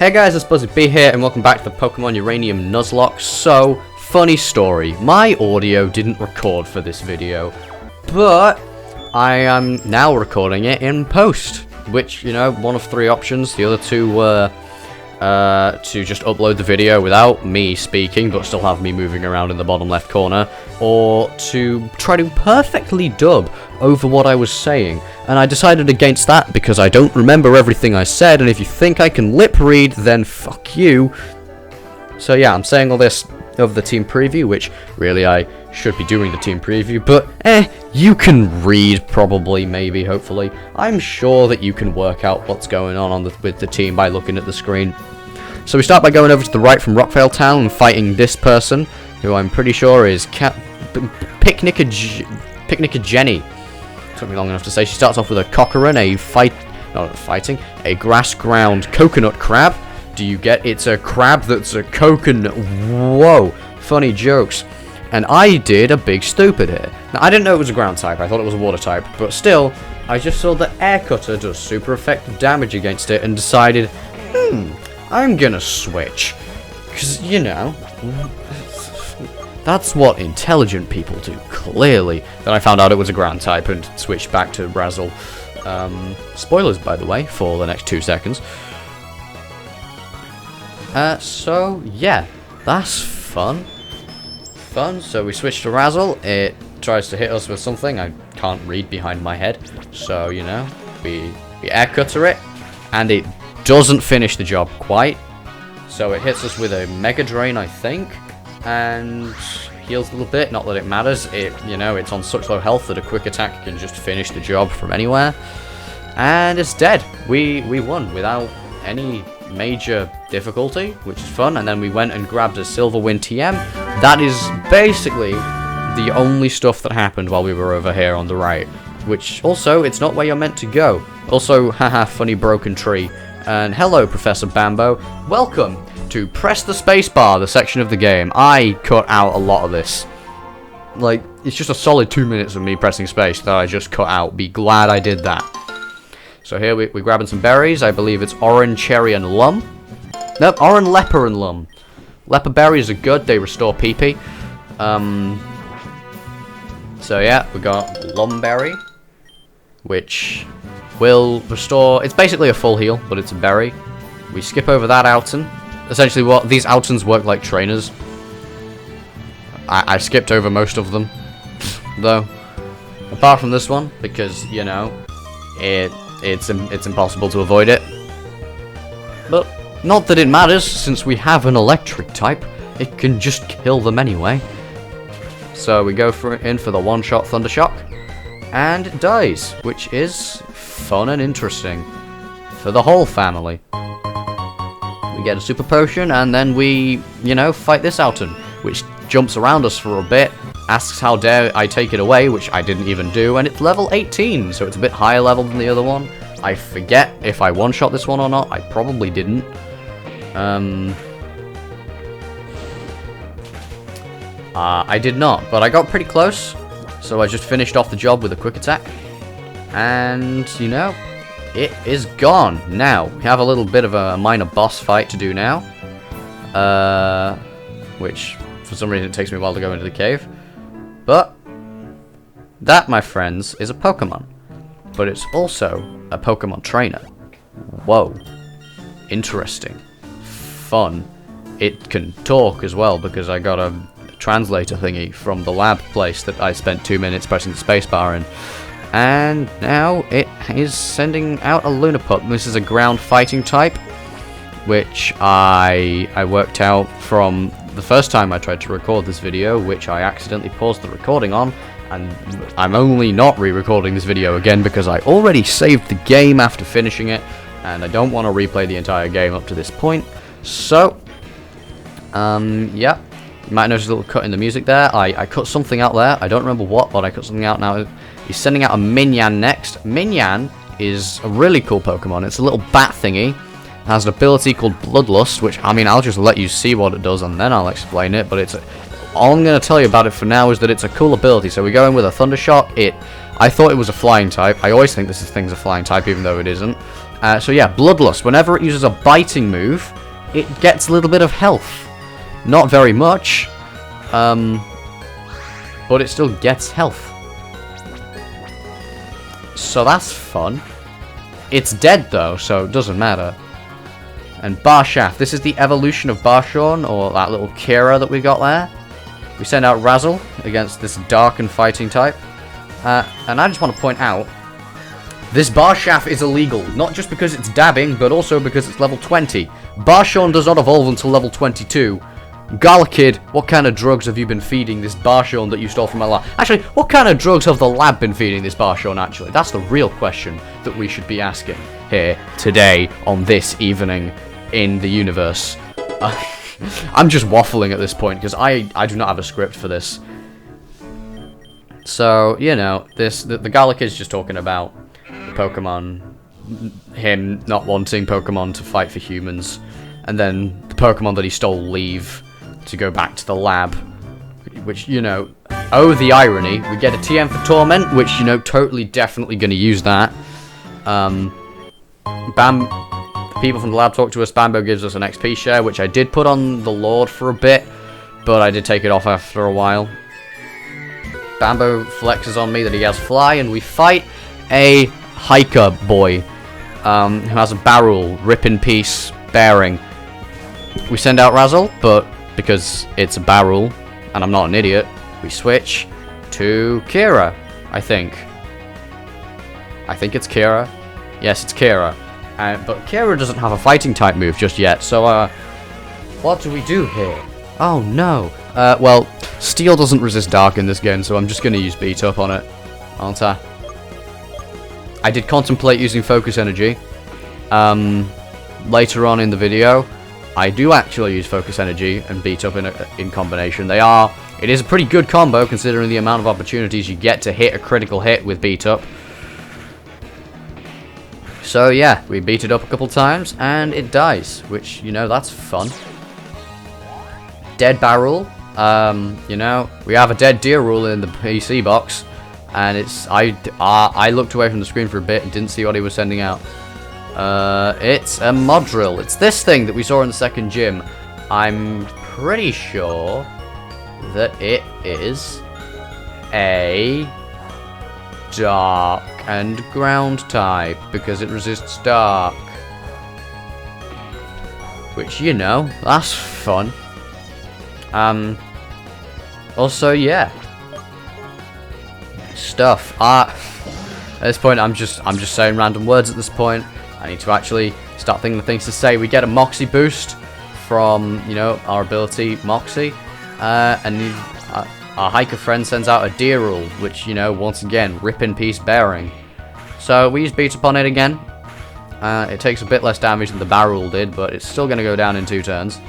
Hey guys, it's BuzzbyB here, and welcome back to the Pokemon Uranium Nuzlocke. So, funny story, my audio didn't record for this video, but I am now recording it in post, which, you know, one of three options. The other two were to just upload the video without me speaking, but still have me moving around in the bottom left corner, or to try to perfectly dub over what I was saying. And I decided against that because I don't remember everything I said, and if you think I can lip read, then fuck you. So yeah, I'm saying all this over the team preview, which really I should be doing the team preview, but you can read probably, maybe, hopefully. I'm sure that you can work out what's going on with the team by looking at the screen. So we start by going over to the right from Rockvale Town and fighting this person, who I'm pretty sure is Picnicker Jenny. Took me long enough to say. She starts off with a Cockerun, a grass ground coconut crab. Do you get? It's a crab that's a coconut. Whoa, funny jokes. And I did a big stupid here. Now, I didn't know it was a ground type. I thought it was a water type. But still, I just saw that Air Cutter does super effective damage against it and decided, I'm gonna switch. Because, you know, that's what intelligent people do, clearly. Then I found out it was a ground type and switched back to Razzle. Spoilers, by the way, for the next 2 seconds. So, yeah, that's fun. So we switch to Razzle. It tries to hit us with something. I can't read behind my head. So, you know, we Air Cutter it, and it doesn't finish the job quite. So it hits us with a Mega Drain, I think, and heals a little bit. Not that it matters. You know, it's on such low health that a quick attack can just finish the job from anywhere. And it's dead. We won without any major difficulty, which is fun. And then we went and grabbed a Silverwind TM. That is basically the only stuff that happened while we were over here on the right. Which also, it's not where you're meant to go. Also, haha, funny broken tree. And hello, Professor Bambo. Welcome to Press the Spacebar, the section of the game. I cut out a lot of this. Like, it's just a solid 2 minutes of me pressing space that I just cut out. Be glad I did that. So here we're grabbing some berries. I believe it's Orange, Cherry, and Lum. Nope, Orange, Leper, and Lum. Leper berries are good. They restore PP. So yeah, we got Lumberry, which will restore. It's basically a full heal, but it's a berry. We skip over that Outen. Essentially, what these Outens work like trainers. I skipped over most of them, though. Apart from this one, because you know, it's impossible to avoid it. But not that it matters, since we have an electric type. It can just kill them anyway. So we go in for the one-shot Thunder Shock, and it dies, which is fun and interesting for the whole family. We get a super potion, and then we, you know, fight this Outen, which jumps around us for a bit, asks how dare I take it away, which I didn't even do, and it's level 18, so it's a bit higher level than the other one. I forget if I one-shot this one or not. I probably didn't. I did not, but I got pretty close, so I just finished off the job with a quick attack. And, you know, it is gone. Now, we have a little bit of a minor boss fight to do now. Which, for some reason, it takes me a while to go into the cave. But that, my friends, is a Pokemon. But it's also a Pokemon trainer. Whoa. Interesting. Fun. It can talk as well, because I got a translator thingy from the lab place that I spent 2 minutes pressing the spacebar in. And now it is sending out a Lunaput. This is a ground fighting type, which I worked out from the first time I tried to record this video, which I accidentally paused the recording on, and I'm only not re-recording this video again because I already saved the game after finishing it, and I don't want to replay the entire game up to this point. So, yeah. You might notice a little cut in the music there. I cut something out there. I don't remember what, but I cut something out now. He's sending out a Minyan next. Minyan is a really cool Pokemon. It's a little bat thingy. It has an ability called Bloodlust, which, I mean, I'll just let you see what it does and then I'll explain it. But all I'm going to tell you about it for now is that it's a cool ability. So we go in with a Thunder Shock. I thought it was a flying type. I always think this thing's a flying type, even though it isn't. So yeah, Bloodlust. Whenever it uses a biting move, it gets a little bit of health. Not very much, but it still gets health. So that's fun. It's dead though, so it doesn't matter. And Barshaft. This is the evolution of Barshawn, or that little Kira that we got there. We send out Razzle against this dark and fighting type. And I just want to point out, this Barshaft is illegal, not just because it's dabbing, but also because it's level 20. Barshawn does not evolve until level 22. Galakid, what kind of drugs have you been feeding this Barshawn that you stole from my lab? Actually, what kind of drugs have the lab been feeding this Barshawn, actually? That's the real question that we should be asking here, today, on this evening in the universe. I'm just waffling at this point, because I do not have a script for this. So, you know, the Galakid's just talking about the Pokemon, him not wanting Pokemon to fight for humans, and then the Pokemon that he stole leave to go back to the lab, which, you know, oh, the irony. We get a TM for Torment, which, you know, totally, definitely going to use that. People from the lab talk to us. Bambo gives us an XP share, which I did put on the Lord for a bit, but I did take it off after a while. Bambo flexes on me that he has Fly, and we fight a hiker boy who has a barrel, rip in peace, bearing. We send out Razzle, but because it's a barrel, and I'm not an idiot, we switch to Kira, I think. I think it's Kira. Yes, it's Kira. But Kira doesn't have a fighting type move just yet, so, what do we do here? Oh, no. Well, Steel doesn't resist Dark in this game, so I'm just going to use Beat Up on it, aren't I? I did contemplate using Focus Energy. Later on in the video, I do actually use Focus Energy and Beat Up in combination. It is a pretty good combo, considering the amount of opportunities you get to hit a critical hit with Beat Up. So yeah, we beat it up a couple times, and it dies, which, you know, that's fun. Dead Barrel, you know, we have a Dead Deer rule in the PC box, and I looked away from the screen for a bit and didn't see what he was sending out. It's a Modrill. It's this thing that we saw in the second gym. I'm pretty sure that it is a Dark and Ground type, because it resists Dark. Which, you know, that's fun. Also, yeah. Stuff. At this point, I'm just saying random words at this point. I need to actually start thinking of things to say. We get a Moxie boost from, you know, our ability Moxie. And our hiker friend sends out a Deer rule, which, you know, once again, rip in peace bearing. So we use Beat Up on it again. It takes a bit less damage than the barrel did, but it's still going to go down in 2 turns.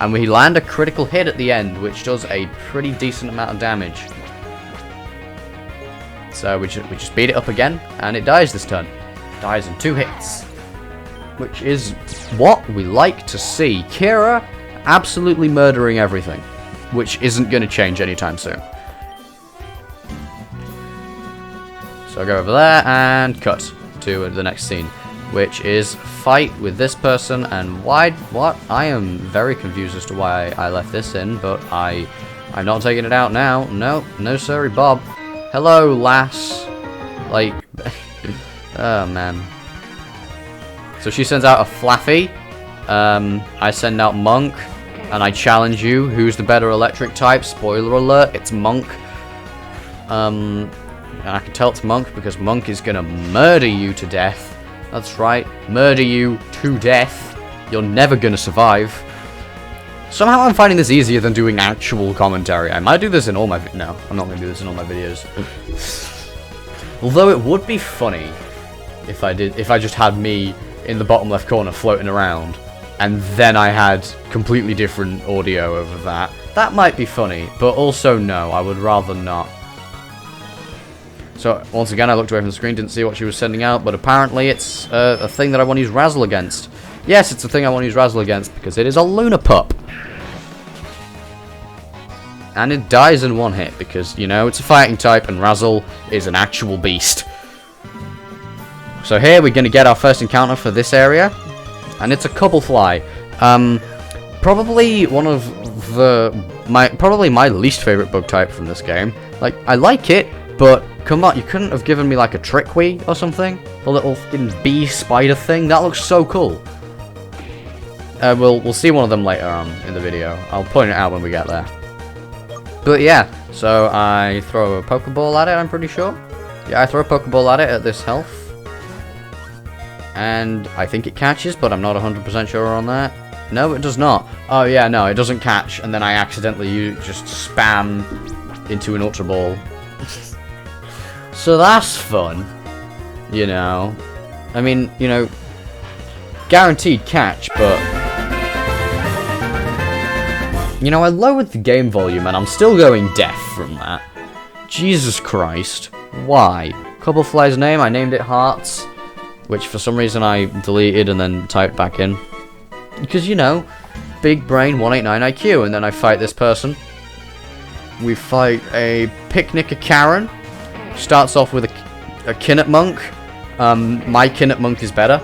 And we land a critical hit at the end, which does a pretty decent amount of damage. So we just beat it up again, and it dies this turn. Dies in 2 hits. Which is what we like to see. Kira absolutely murdering everything, which isn't going to change anytime soon. So I'll go over there and cut to the next scene, which is fight with this person. And what? I am very confused as to why I left this in, but I'm not taking it out now. No sorry, Bob. Hello, lass. Like, oh man. So she sends out a Flaffy. I send out Monk. And I challenge you, who's the better electric type? Spoiler alert, it's Monk. And I can tell it's Monk because Monk is gonna murder you to death. That's right, murder you to death. You're never gonna survive. Somehow I'm finding this easier than doing actual commentary. I might do this in all my... No, I'm not gonna do this in all my videos. Although it would be funny if I just had me in the bottom left corner floating around, and then I had completely different audio over that. That might be funny, but also no, I would rather not. So, once again, I looked away from the screen, didn't see what she was sending out, but apparently it's a thing that I want to use Razzle against. Yes, it's a thing I want to use Razzle against, because it is a Luna Pup. And it dies in 1 hit, because, you know, it's a fighting type, and Razzle is an actual beast. So here we're going to get our first encounter for this area. And it's a cobblefly. Probably one of probably my least favorite bug type from this game. Like, I like it, but come on, you couldn't have given me like a trickwee or something? A little fucking bee spider thing? That looks so cool. We'll see one of them later on in the video. I'll point it out when we get there. But yeah, so I throw a Pokeball at it, I'm pretty sure. Yeah, I throw a Pokeball at it at this health. And I think it catches, but I'm not 100% sure on that. No, it does not. Oh yeah, no, it doesn't catch, and then I accidentally just spam into an Ultra Ball. So that's fun. You know. I mean, you know, guaranteed catch, but... You know, I lowered the game volume, and I'm still going deaf from that. Jesus Christ. Why? Cobblefly's name, I named it Hearts, which for some reason I deleted and then typed back in. Because, you know, big brain 189 IQ, and then I fight this person. We fight a Picnicker Karen. Starts off with a Kinnet Monk. My Kinnet Monk is better.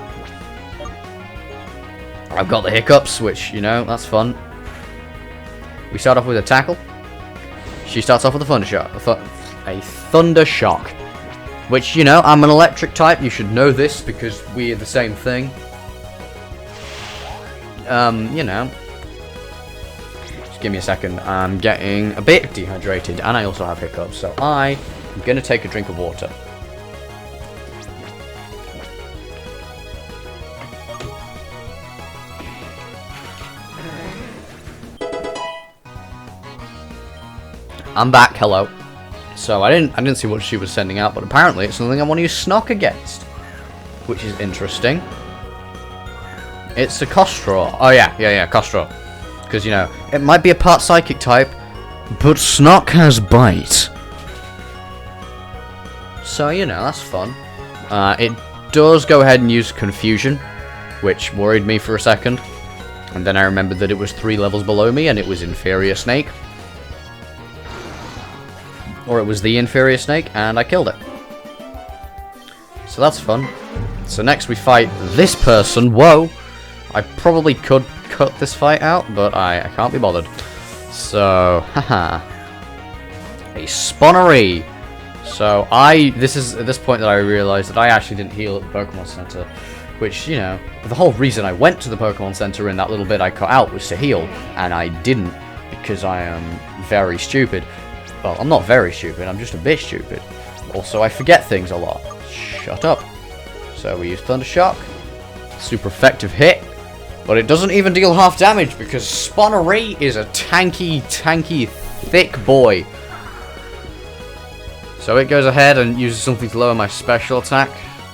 I've got the hiccups, which, you know, that's fun. We start off with a Tackle. She starts off with a Thunder Shock. A Thunder Shock. Which, you know, I'm an electric type. You should know this because we're the same thing. You know. Just give me a second. I'm getting a bit dehydrated and I also have hiccups. So I'm going to take a drink of water. I'm back, hello. So I didn't see what she was sending out, but apparently it's something I want to use Snock against. Which is interesting. It's a Kostraw. Oh yeah, Kostraw. Because, you know, it might be a part Psychic type, but Snock has Bite. So, you know, that's fun. It does go ahead and use Confusion, which worried me for a second. And then I remembered that it was 3 levels below me, and it was Inferior Snake. Or it was the Inferior Snake, and I killed it. So that's fun. So next we fight this person. Whoa! I probably could cut this fight out, but I can't be bothered. So, haha. A Spawnery. So this is at this point that I realized that I actually didn't heal at the Pokemon Center. Which, you know, the whole reason I went to the Pokemon Center in that little bit I cut out was to heal. And I didn't, because I am very stupid. Well, I'm not very stupid, I'm just a bit stupid. Also, I forget things a lot. Shut up. So we use Thunder Shock. Super effective hit. But it doesn't even deal half damage because Spawnery is a tanky, thick boy. So it goes ahead and uses something to lower my special attack.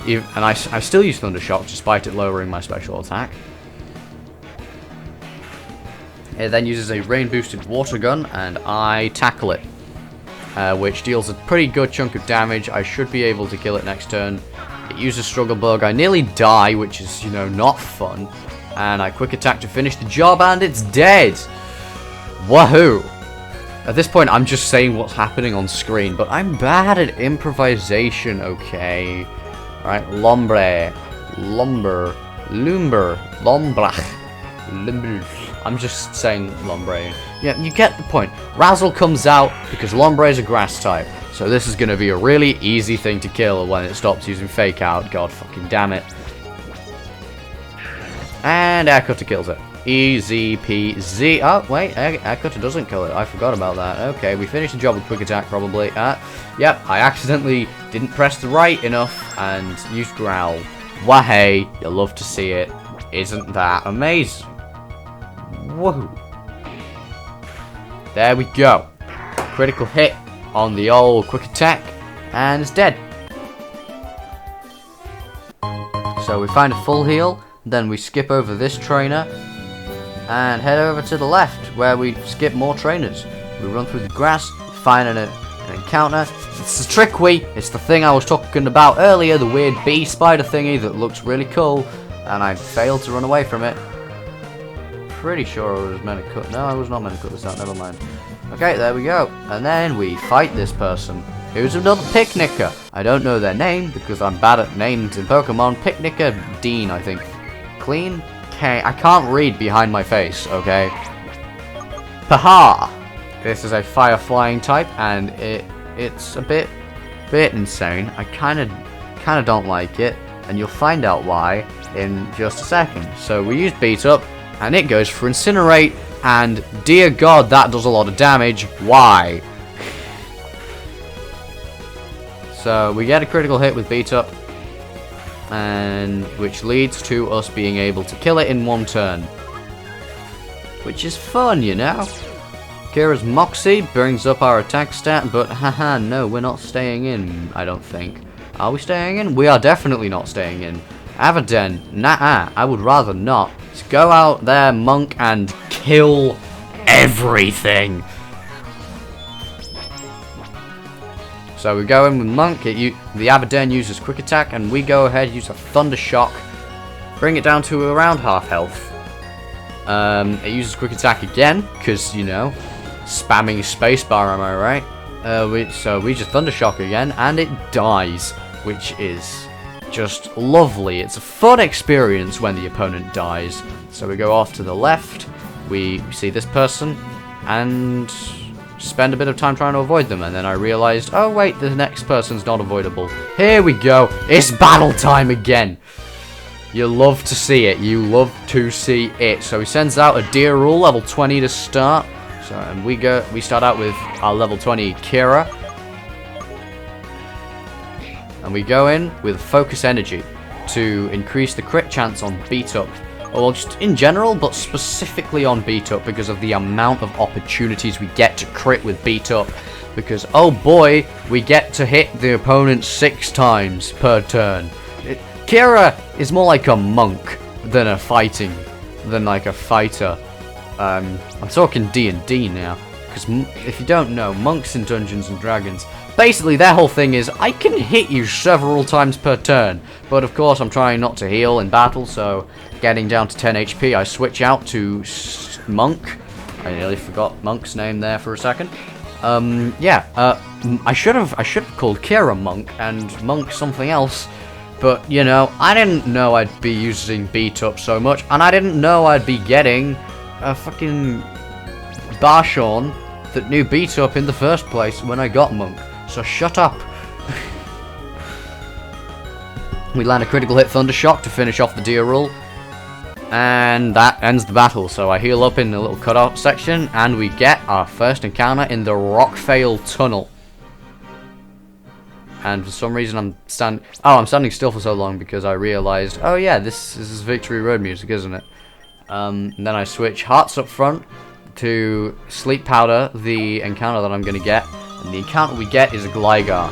And I still use Thunder Shock despite it lowering my special attack. It then uses a rain boosted water gun and I tackle it. Which deals a pretty good chunk of damage. I should be able to kill it next turn. It uses Struggle Bug. I nearly die, which is, you know, not fun. And I quick attack to finish the job, and it's dead! Wahoo! At this point, I'm just saying what's happening on screen, but I'm bad at improvisation, okay? Alright, Lombre. Lumber. Lumber. Lombrach. Lumber. I'm just saying Lombre. Yeah, you get the point. Razzle comes out because Lombre is a grass type. So this is going to be a really easy thing to kill when it stops using Fake Out. God fucking damn it. And Air Cutter kills it. Easy peasy. Oh, wait. Air Cutter doesn't kill it. I forgot about that. Okay, we finished the job with Quick Attack probably. Yep, I accidentally didn't press the right enough and used Growl. Wahey, you'll love to see it. Isn't that amazing? Woohoo. There we go. Critical hit on the old Quick Attack, and it's dead. So we find a full heal, then we skip over this trainer, and head over to the left, where we skip more trainers. We run through the grass, find an encounter. It's the Trickwee. It's the thing I was talking about earlier, the weird bee spider thingy that looks really cool, and I failed to run away from it. Pretty sure I was meant to cut. No, I was not meant to cut this out. Never mind. Okay, there we go. And then we fight this person. Here's another Picnicker. I don't know their name because I'm bad at names in Pokemon. Picnicker Dean, I think. Clean K. I can't read behind my face, okay? Paha! This is a fire flying type, and it's a bit insane. I kind of don't like it, and you'll find out why in just a second. So we use Beat Up, and it goes for Incinerate, and dear God, that does a lot of damage. Why? So we get a critical hit with Beat Up, and which leads to us being able to kill it in one turn, which is fun, you know. Kira's Moxie brings up our attack stat, but haha, no, we're not staying in, I don't think. Are we staying in? We are definitely not staying in. Avaden, nah, I would rather not. Let's go out there, Monk, and kill everything. So we go in with Monk, the Abaden uses Quick Attack, and we go ahead, use a Thunder Shock, bring it down to around half health. It uses Quick Attack again, because, you know, spamming spacebar, am I right? So we just Thunder Shock again, and it dies, which is just lovely. It's a fun experience when the opponent dies. So we go off to the left, we see this person, and spend a bit of time trying to avoid them, and then I realized, oh wait, the next person's not avoidable. Here we go, it's battle time again. You love to see it, you love to see it. So he sends out a Deer Rule, level 20 to start. So, and we start out with our level 20 Kira. And we go in with Focus Energy to increase the crit chance on Beat Up. Or just in general, but specifically on Beat Up because of the amount of opportunities we get to crit with Beat Up. Because, oh boy, we get to hit the opponent 6 times per turn. Kira is more like a monk than a fighter. I'm talking D&D now. Because if you don't know, monks in Dungeons and Dragons, basically their whole thing is, I can hit you several times per turn. But of course I'm trying not to heal in battle, so getting down to 10 HP, I switch out to Monk. I nearly forgot Monk's name there for a second. I should have called Kira Monk and Monk something else. But, you know, I didn't know I'd be using Beat Up so much, and I didn't know I'd be getting a fucking Barshawn that knew Beat Up in the first place when I got Monk. So shut up. We land a critical hit Thunder Shock to finish off the Deer Rule. And that ends the battle. So I heal up in the little cutout section, and we get our first encounter in the Rockvale Tunnel. And for some reason I'm standing still for so long because I realized, oh yeah, this is Victory Road music, isn't it? And then I switch Hearts up front to Sleep Powder, the encounter that I'm going to get. And the encounter we get is a Gligar.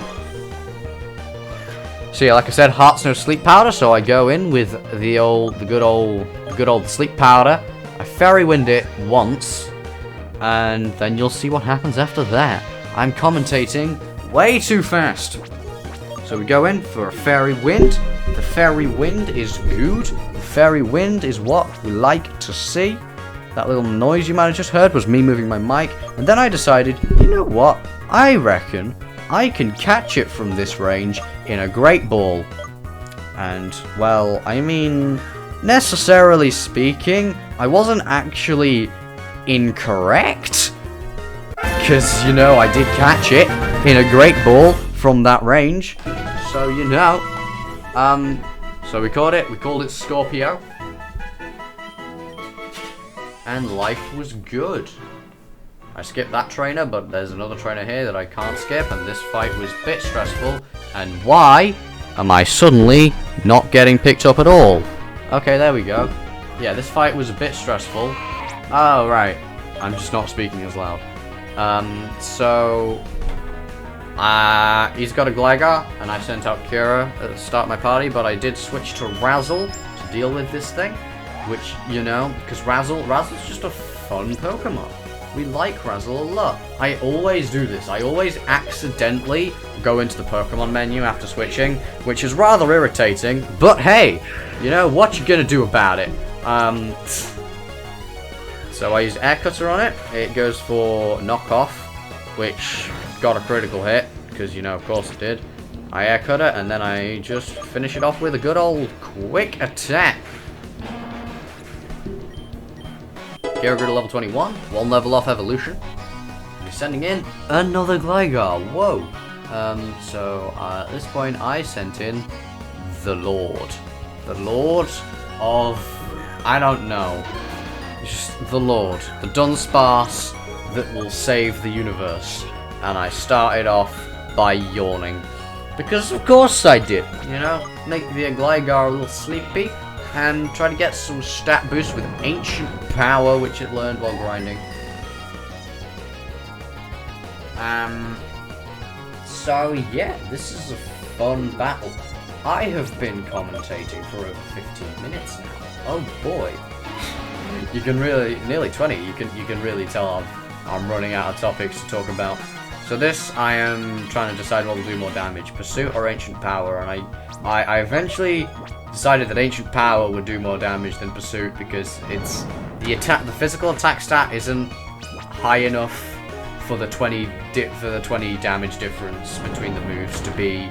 So yeah, like I said, Hearts no Sleep Powder, so I go in with the good old Sleep Powder. I Fairy Wind it once, and then you'll see what happens after that. I'm commentating way too fast. So we go in for a Fairy Wind. The Fairy Wind is good. The Fairy Wind is what we like to see. That little noise you might have just heard was me moving my mic. And then I decided, you know what? I reckon I can catch it from this range in a Great Ball. And, well, I mean, necessarily speaking, I wasn't actually incorrect. Because, you know, I did catch it in a Great Ball from that range. So, you know. So we called it Scorpio. And life was good. I skipped that trainer, but there's another trainer here that I can't skip, and this fight was a bit stressful. And why am I suddenly not getting picked up at all? Okay, there we go. Yeah, this fight was a bit stressful. Oh, right. I'm just not speaking as loud. He's got a Gligar, and I sent out Kira at the start of my party, but I did switch to Razzle to deal with this thing, which, you know, because Razzle's just a fun Pokemon. We like Razzle a lot. I always do this. I always accidentally go into the Pokemon menu after switching, which is rather irritating, but hey, you know, what you gonna do about it? So I use Air Cutter on it. It goes for Knock Off, which got a critical hit, because, you know, of course it did. I air cut it, and then I just finish it off with a good old quick attack. Gear to level 21, 1 level off evolution. We're sending in another Gligar. Whoa. So at this point, I sent in the Lord. The Lord of... I don't know. Just the Lord. The Dunsparce that will save the universe. And I started off by yawning. Because of course I did. You know? Make the Gligar a little sleepy. And try to get some stat boost with Ancient Power, which it learned while grinding. So yeah, this is a fun battle. I have been commentating for over 15 minutes now. Oh boy. You can really, nearly 20, you can really tell I'm running out of topics to talk about. So this, I am trying to decide what will do more damage, Pursuit or Ancient Power, and I eventually decided that Ancient Power would do more damage than Pursuit because it's the physical attack stat isn't high enough for the 20 damage difference between the moves to be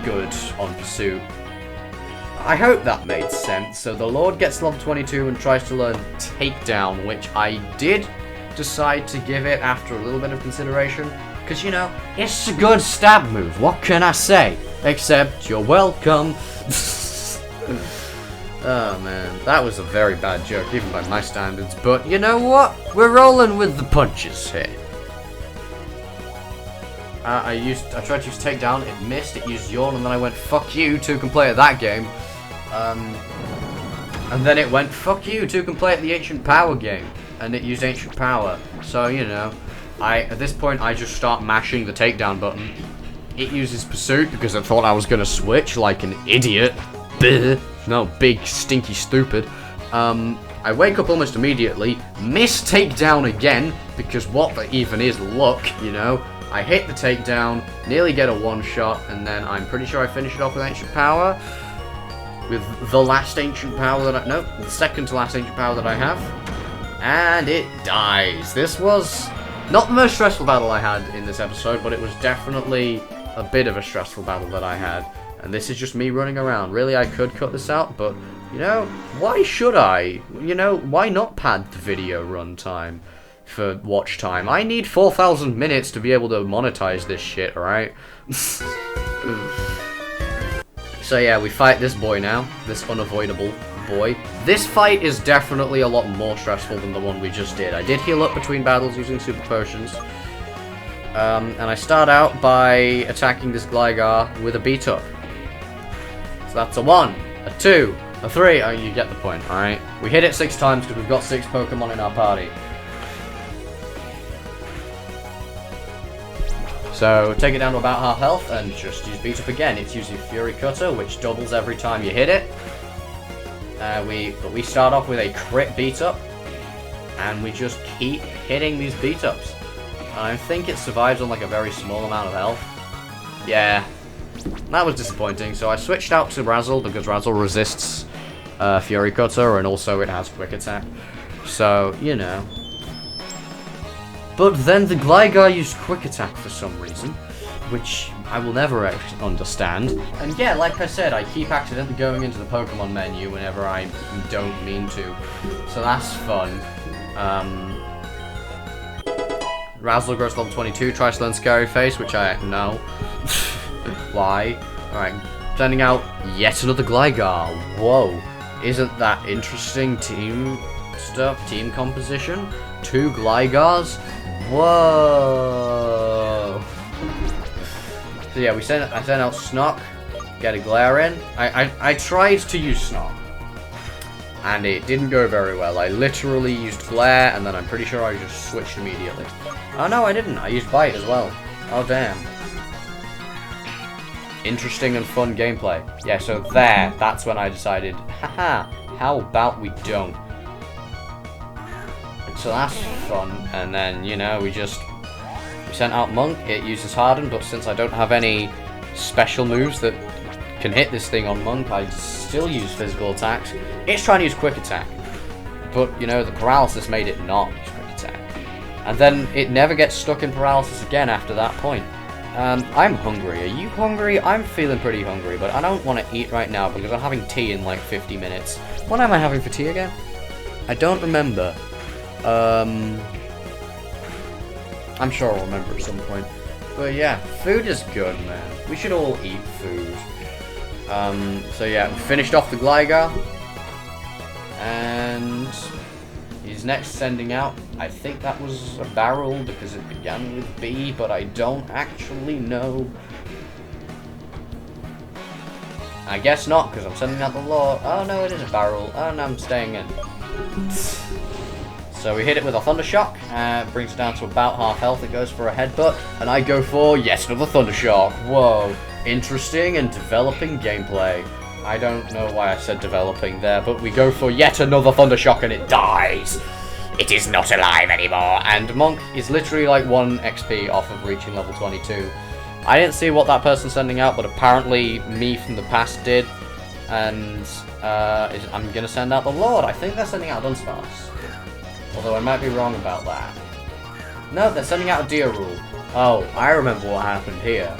good on Pursuit. I hope that made sense. So the Lord gets level 22 and tries to learn Takedown, which I did decide to give it after a little bit of consideration. Because, you know, it's a good stab move. What can I say? Except, you're welcome. Oh, man. That was a very bad joke, even by my standards. But, you know what? We're rolling with the punches here. I tried to use Takedown, it missed, it used Yawn, and then I went, fuck you, 2 can play at that game. And then it went, fuck you, 2 can play at the Ancient Power game. And it used Ancient Power. So, you know, at this point, I just start mashing the Takedown button. It uses Pursuit because it thought I was going to switch like an idiot. Bleh. No, big, stinky, stupid. I wake up almost immediately, miss Takedown again, because what the even is luck, you know? I hit the Takedown, nearly get a one-shot, and then I'm pretty sure I finish it off with Ancient Power. With the last Ancient Power that the second to last Ancient Power that I have. And it dies. This was not the most stressful battle I had in this episode, but it was definitely a bit of a stressful battle that I had. And this is just me running around. Really, I could cut this out, but, you know, why should I? You know, why not pad the video runtime for watch time? I need 4,000 minutes to be able to monetize this shit, right? So yeah, we fight this boy now. This unavoidable boy. This fight is definitely a lot more stressful than the one we just did. I did heal up between battles using super potions. And I start out by attacking this Gligar with a beat up. So that's a 1, a 2, a 3. Oh, you get the point, alright? We hit it 6 times because we've got 6 Pokemon in our party. So take it down to about half health and just use beat up again. It's using Fury Cutter, which doubles every time you hit it. But we start off with a crit beat up, and we just keep hitting these beat ups. And I think it survives on like a very small amount of health. Yeah, that was disappointing. So I switched out to Razzle because Razzle resists Fury Cutter, and also it has Quick Attack. So, you know. But then the Gligar used Quick Attack for some reason, which I will never understand. And yeah, like I said, I keep accidentally going into the Pokemon menu whenever I don't mean to. So that's fun. Razzle grows to level 22, tries to learn Scary Face, which I know. Why? Alright, sending out yet another Gligar. Whoa. Isn't that interesting team stuff? Team composition? 2 Gligars? Whoa! So yeah, I sent out Snock, get a glare in. I tried to use Snock, and it didn't go very well. I literally used glare, and then I'm pretty sure I just switched immediately. Oh no, I didn't. I used bite as well. Oh damn. Interesting and fun gameplay. Yeah, so that's when I decided, haha, how about we don't? So that's fun, and then, you know, we sent out Monk. It uses Harden, but since I don't have any special moves that can hit this thing on Monk, I still use physical attacks. It's trying to use Quick Attack, but, you know, the paralysis made it not use Quick Attack. And then it never gets stuck in paralysis again after that point. I'm hungry. Are you hungry? I'm feeling pretty hungry, but I don't want to eat right now because I'm having tea in like 50 minutes. What am I having for tea again? I don't remember. I'm sure I'll remember at some point. But yeah, food is good, man. We should all eat food. So yeah, we finished off the Gligar. And he's next sending out, I think that was a barrel because it began with B, but I don't actually know. I guess not, because I'm sending out the law. Oh no, it is a barrel. Oh no, I'm staying in. So we hit it with a Thunder Shock, brings it down to about half health. It goes for a headbutt, and I go for yet another Thunder Shock. Whoa, interesting and developing gameplay. I don't know why I said developing there, but we go for yet another Thunder Shock and it dies. It is not alive anymore. And Monk is literally like 1 XP off of reaching level 22. I didn't see what that person's sending out, but apparently me from the past did. And I'm going to send out the Lord. I think they're sending out Dunsparce. Although I might be wrong about that. No, they're sending out a Deerul. Oh, I remember what happened here.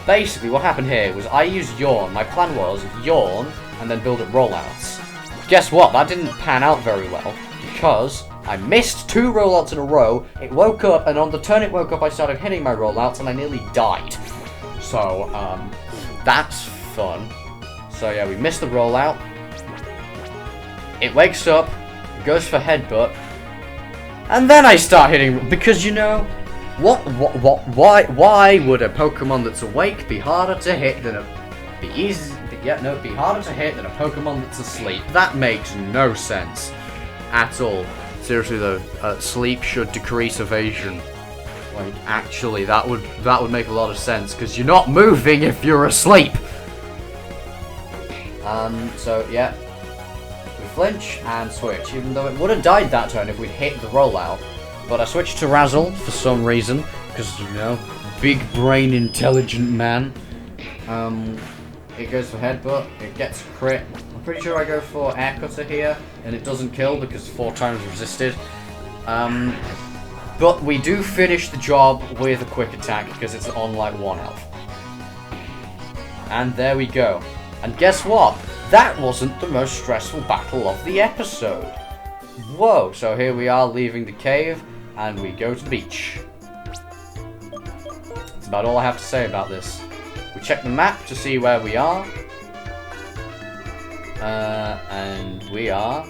Basically, what happened here was I used Yawn. My plan was Yawn and then build up rollouts. Guess what? That didn't pan out very well because I missed 2 rollouts in a row. It woke up, and on the turn it woke up, I started hitting my rollouts, and I nearly died. So, that's fun. So yeah, we missed the rollout. It wakes up, goes for headbutt, and then I start hitting because you know. Why would a Pokemon that's awake be harder to hit than be harder to hit than a Pokemon that's asleep? That makes no sense at all. Seriously though, sleep should decrease evasion. Like, actually, that would make a lot of sense because you're not moving if you're asleep. So yeah, we flinch and switch, even though it would have died that turn if we'd hit the rollout. But I switched to Razzle for some reason, because, you know, big brain intelligent man. It goes for headbutt, it gets a crit. I'm pretty sure I go for air cutter here, and it doesn't kill because 4 times resisted. But we do finish the job with a quick attack because it's on like 1 health. And there we go. And guess what? That wasn't the most stressful battle of the episode. Whoa, so here we are leaving the cave, and we go to the beach. That's about all I have to say about this. We check the map to see where we are. And we are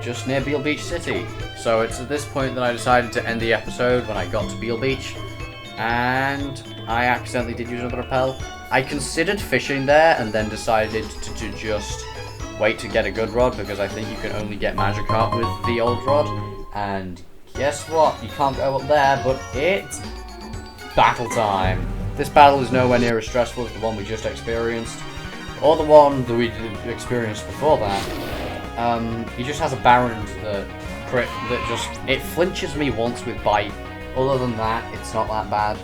just near Beale Beach City. So it's at this point that I decided to end the episode when I got to Beale Beach. And I accidentally did use another repel. I considered fishing there and then decided to just wait to get a good rod because I think you can only get Magikarp with the old rod. And guess what? You can't go up there, but it's battle time. This battle is nowhere near as stressful as the one we just experienced, or the one that we experienced before that. He just has a Baron crit that just, it flinches me once with Bite. Other than that, it's not that bad.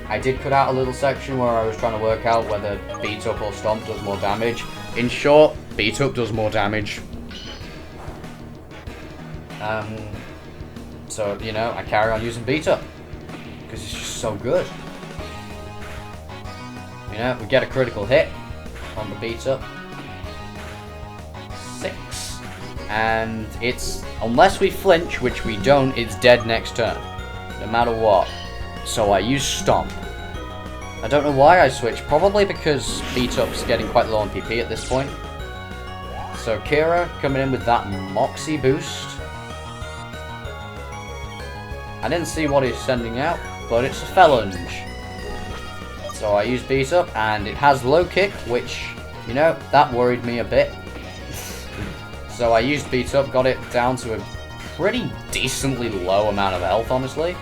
I did cut out a little section where I was trying to work out whether Beat Up or Stomp does more damage. In short, Beat Up does more damage. So, you know, I carry on using Beat Up because it's just so good. You know, we get a critical hit on the Beat Up. 6. And it's, unless we flinch, which we don't, it's dead next turn. No matter what. So I use Stomp. I don't know why I switched. Probably because Beat Up's getting quite low on PP at this point. So Kira coming in with that Moxie boost. I didn't see what he's sending out, but it's a Phalange. So I use Beat Up, and it has low kick, which, you know, that worried me a bit. So I used Beat Up, got it down to a pretty decently low amount of health, honestly.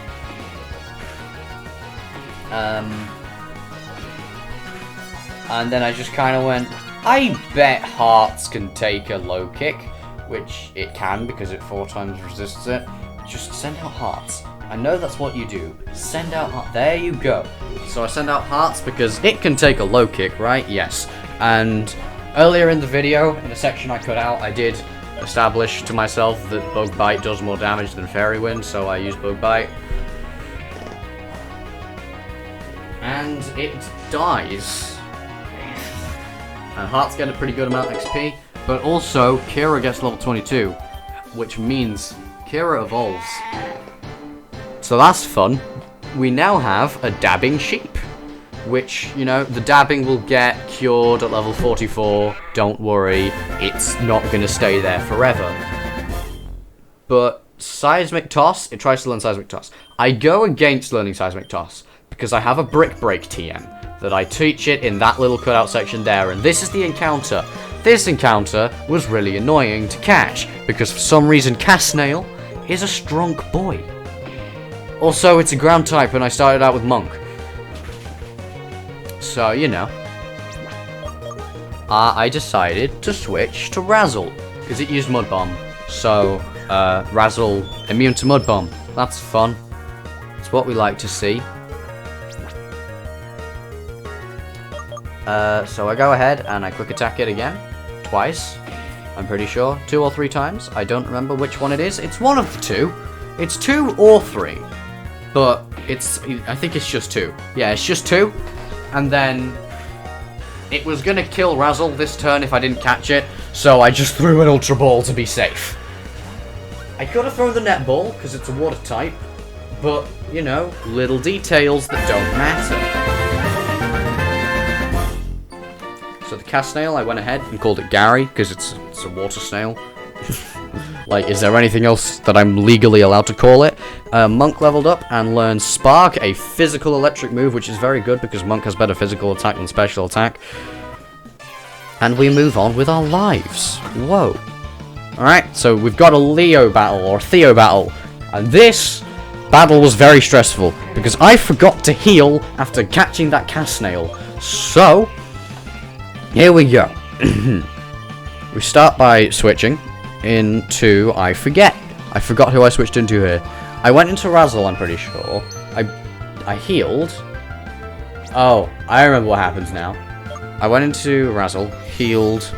And then I just kind of went, I bet Hearts can take a low kick, which it can because it 4 times resists it. Just send out Hearts. I know that's what you do. Send out Hearts. There you go. So I send out Hearts because it can take a low kick, right? Yes. And earlier in the video, in a section I cut out, I did establish to myself that Bug Bite does more damage than Fairy Wind, so I used Bug Bite. and it dies. And Hearts get a pretty good amount of XP, but also Kira gets level 22, which means Kira evolves. So that's fun. We now have a dabbing sheep, which, you know, the dabbing will get cured at level 44. Don't worry, it's not going to stay there forever. But Seismic Toss, it tries to learn Seismic Toss. I go against learning Seismic Toss because I have a Brick Break TM that I teach it in that little cutout section there, and this is the encounter. This encounter was really annoying to catch because for some reason Casnail is a strong boy. Also, it's a ground type and I started out with Monk. So, you know. I decided to switch to Razzle because it used Mud Bomb. So, Razzle immune to Mud Bomb. That's fun. It's what we like to see. So I go ahead and I quick attack it again. Twice. I'm pretty sure. 2 or 3 times. I don't remember which one it is. It's one of the 2. It's 2 or 3. But I think it's just 2. Yeah, it's just 2. And then it was gonna kill Razzle this turn if I didn't catch it. So I just threw an Ultra Ball to be safe. I could have thrown the Netball because it's a water type. But, you know, little details that don't matter. So the cast snail, I went ahead and called it Gary, because it's a water snail. Like, is there anything else that I'm legally allowed to call it? Monk leveled up and learned Spark, a physical electric move, which is very good because Monk has better physical attack than special attack. And we move on with our lives. Whoa. Alright, so we've got a Leo battle, or Theo battle. And this battle was very stressful, because I forgot to heal after catching that cast snail. So here we go. We start by switching into... I forgot who I switched into here. I went into Razzle, I'm pretty sure. I healed. Oh, I remember what happens now. I went into Razzle, healed,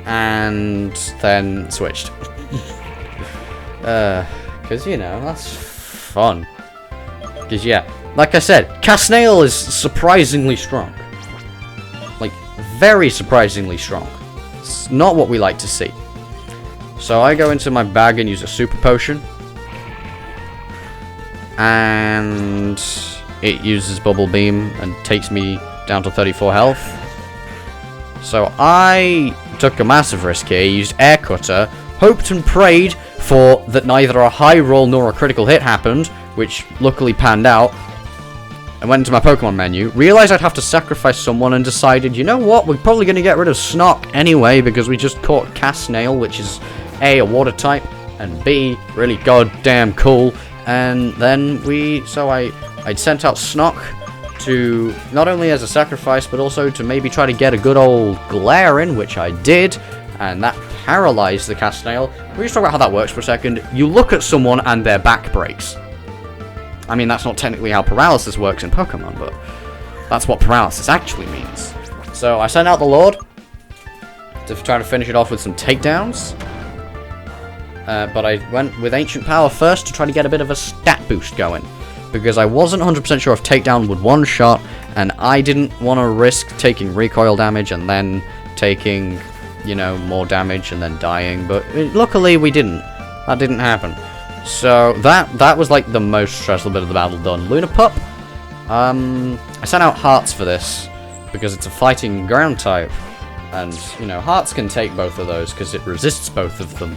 and then switched. Because, you know, that's fun. Because, yeah, like I said, Casnail is surprisingly strong. Like, very surprisingly strong. It's not what we like to see. So I go into my bag and use a super potion. And it uses Bubble Beam and takes me down to 34 health. So I took a massive risk here, used Air Cutter, hoped and prayed for that neither a high roll nor a critical hit happened, which luckily panned out. I went into my Pokemon menu, realized I'd have to sacrifice someone, and decided, you know what, we're probably going to get rid of Snock anyway, because we just caught Casnail, which is A, a water type, and B, really goddamn cool. And then I'd sent out Snock to, not only as a sacrifice, but also to maybe try to get a good old glare in, which I did, and that paralyzed the Casnail. We'll just talk about how that works for a second. You look at someone and their back breaks. I mean, that's not technically how paralysis works in Pokemon, but that's what paralysis actually means. So I sent out the Lord to try to finish it off with some takedowns. But I went with Ancient Power first to try to get a bit of a stat boost going, because I wasn't 100% sure if Takedown would one-shot, and I didn't want to risk taking recoil damage and then taking, you know, more damage and then dying, but luckily we didn't. That didn't happen. So that was like the most stressful bit of the battle done. Luna Pup, I sent out Hearts for this, because it's a fighting ground type, and, you know, Hearts can take both of those, because it resists both of them.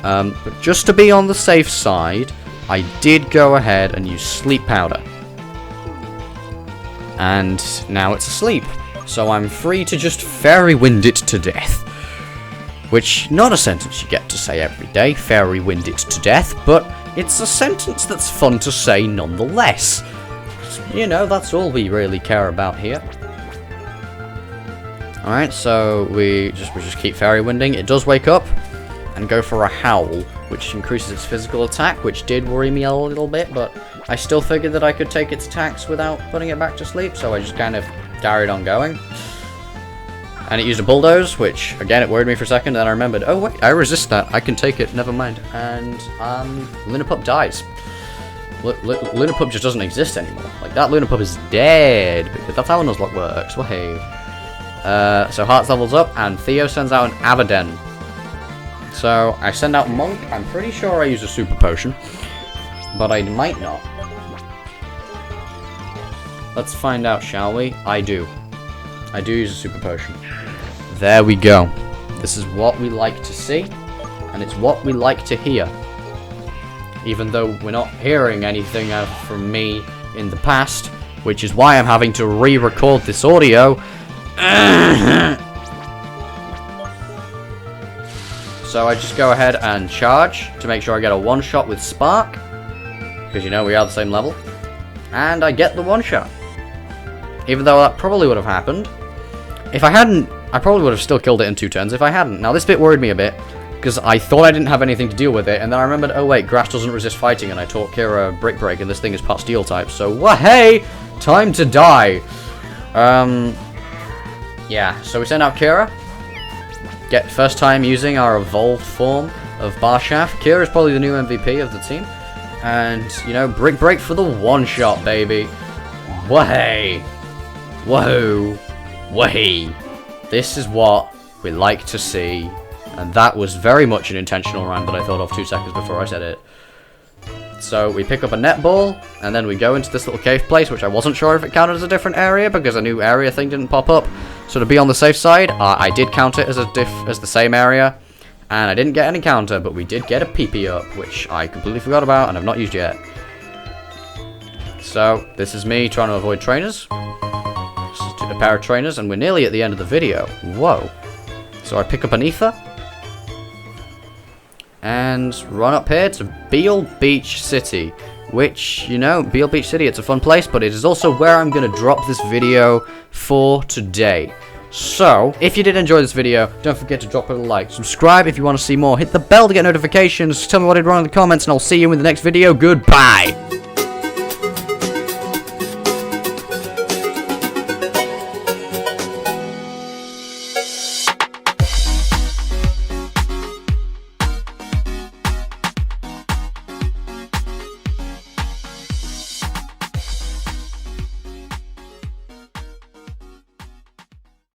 But just to be on the safe side, I did go ahead and use Sleep Powder. And now it's asleep. So I'm free to just Fairy Wind it to death. Which, not a sentence you get to say every day, Fairy Wind it to death, but it's a sentence that's fun to say nonetheless. You know, that's all we really care about here. Alright, so we just keep Fairy Winding. It does wake up and go for a Howl, which increases its physical attack, which did worry me a little bit, but I still figured that I could take its attacks without putting it back to sleep, so I just kind of carried on going. And it used a Bulldoze, which, again, it worried me for a second, and then I remembered, oh wait, I resist that, I can take it, never mind. And, Luna Pup dies. Luna Pup just doesn't exist anymore. Like, that Luna Pup is dead. Because that's how a Nuzlocke works. Wahey. So Hearts levels up, and Theo sends out an Abaden. So, I send out Monk. I'm pretty sure I use a Super Potion. But I might not. Let's find out, shall we? I do. I do use a Super Potion. There we go. This is what we like to see. And it's what we like to hear. Even though we're not hearing anything from me in the past. Which is why I'm having to re-record this audio. So I just go ahead and charge to make sure I get a one-shot with Spark. Because, you know, we are the same level. And I get the one-shot. Even though that probably would have happened. If I hadn't, I probably would have still killed it in 2 turns if I hadn't. Now, this bit worried me a bit. Because I thought I didn't have anything to deal with it. And then I remembered, oh wait, grass doesn't resist fighting. And I taught Kira Brick Break. And this thing is part steel type. So, hey! Time to die. Yeah, so we send out Kira. Get first time using our evolved form of Barshaft. Kira is probably the new MVP of the team. And, you know, Brick Break for the one-shot, baby. Wahey. Whoa. Wahey. This is what we like to see. And that was very much an intentional rhyme that I thought of 2 seconds before I said it. So we pick up a netball, and then we go into this little cave place, which I wasn't sure if it counted as a different area, because a new area thing didn't pop up. So to be on the safe side, I did count it as the same area, and I didn't get an encounter, but we did get a PP up, which I completely forgot about, and I've not used yet. So this is me trying to avoid trainers. Just a pair of trainers, and we're nearly at the end of the video. Whoa. So I pick up an ether. And run up here to Beale Beach City, which, you know, Beale Beach City, it's a fun place, but it is also where I'm going to drop this video for today. So, if you did enjoy this video, don't forget to drop it a like, subscribe if you want to see more, hit the bell to get notifications, tell me what I did wrong in the comments, and I'll see you in the next video. Goodbye!